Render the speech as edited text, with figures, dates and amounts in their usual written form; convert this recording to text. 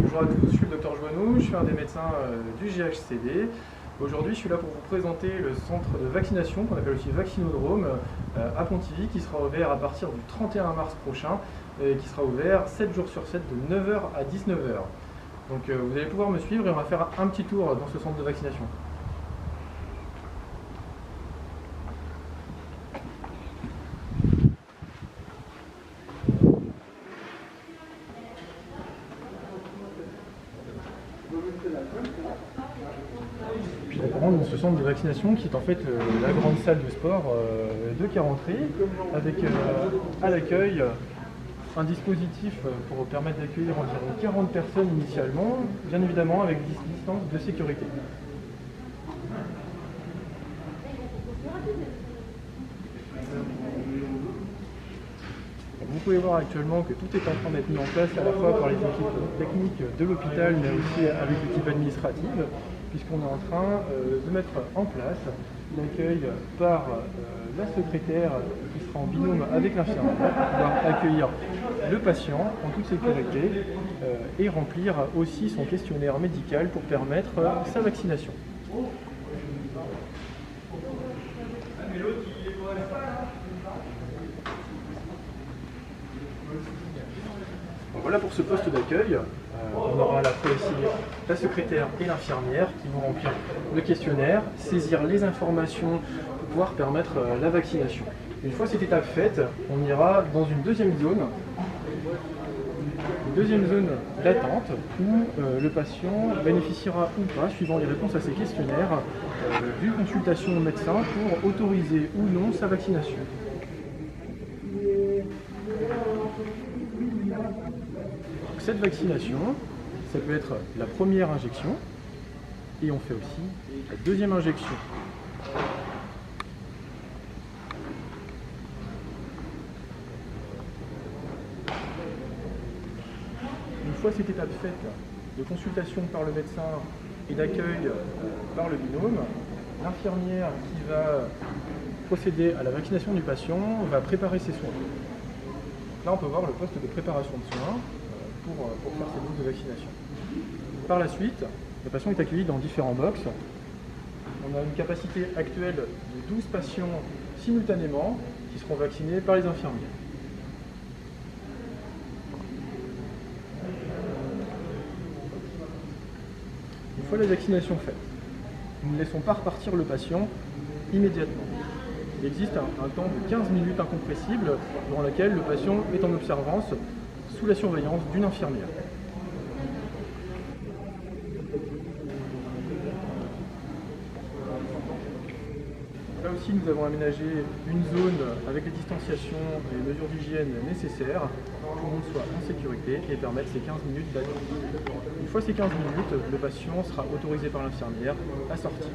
Bonjour à tous, je suis le docteur Joannou, je suis un des médecins du GHCD. Aujourd'hui, je suis là pour vous présenter le centre de vaccination, qu'on appelle aussi Vaccinodrome, à Pontivy, qui sera ouvert à partir du 31 mars prochain, et qui sera ouvert 7 jours sur 7, de 9 h à 19 h. Donc vous allez pouvoir me suivre et on va faire un petit tour dans ce centre de vaccination. Puis on rentre dans ce centre de vaccination qui est en fait la grande salle de sport de Carentré, avec à l'accueil un dispositif pour permettre d'accueillir environ 40 personnes initialement, bien évidemment avec distance de sécurité. Vous pouvez voir actuellement que tout est en train d'être mis en place à la fois par les équipes techniques de l'hôpital mais aussi avec l'équipe administrative, puisqu'on est en train de mettre en place l'accueil par la secrétaire qui sera en binôme avec l'infirmière pour pouvoir accueillir le patient en toute sécurité et remplir aussi son questionnaire médical pour permettre sa vaccination. Donc voilà pour ce poste d'accueil. On aura à la fois ici la secrétaire et l'infirmière qui vont remplir le questionnaire, saisir les informations pour pouvoir permettre la vaccination. Une fois cette étape faite, on ira dans une deuxième zone d'attente où le patient bénéficiera ou pas, suivant les réponses à ses questionnaires, d'une consultation au médecin pour autoriser ou non sa vaccination. Cette vaccination, ça peut être la première injection et on fait aussi la deuxième injection. Une fois cette étape faite de consultation par le médecin et d'accueil par le binôme, l'infirmière qui va procéder à la vaccination du patient va préparer ses soins. Là, on peut voir le poste de préparation de soins pour faire ces doses de vaccination. Par la suite, le patient est accueilli dans différents box. On a une capacité actuelle de 12 patients simultanément qui seront vaccinés par les infirmiers. Une fois la vaccination faite, nous ne laissons pas repartir le patient immédiatement. Il existe un temps de 15 minutes incompressible durant lequel le patient est en observance sous la surveillance d'une infirmière. Là aussi, nous avons aménagé une zone avec les distanciations et les mesures d'hygiène nécessaires pour que tout le monde soit en sécurité et permettre ces 15 minutes d'attente. Une fois ces 15 minutes, le patient sera autorisé par l'infirmière à sortir.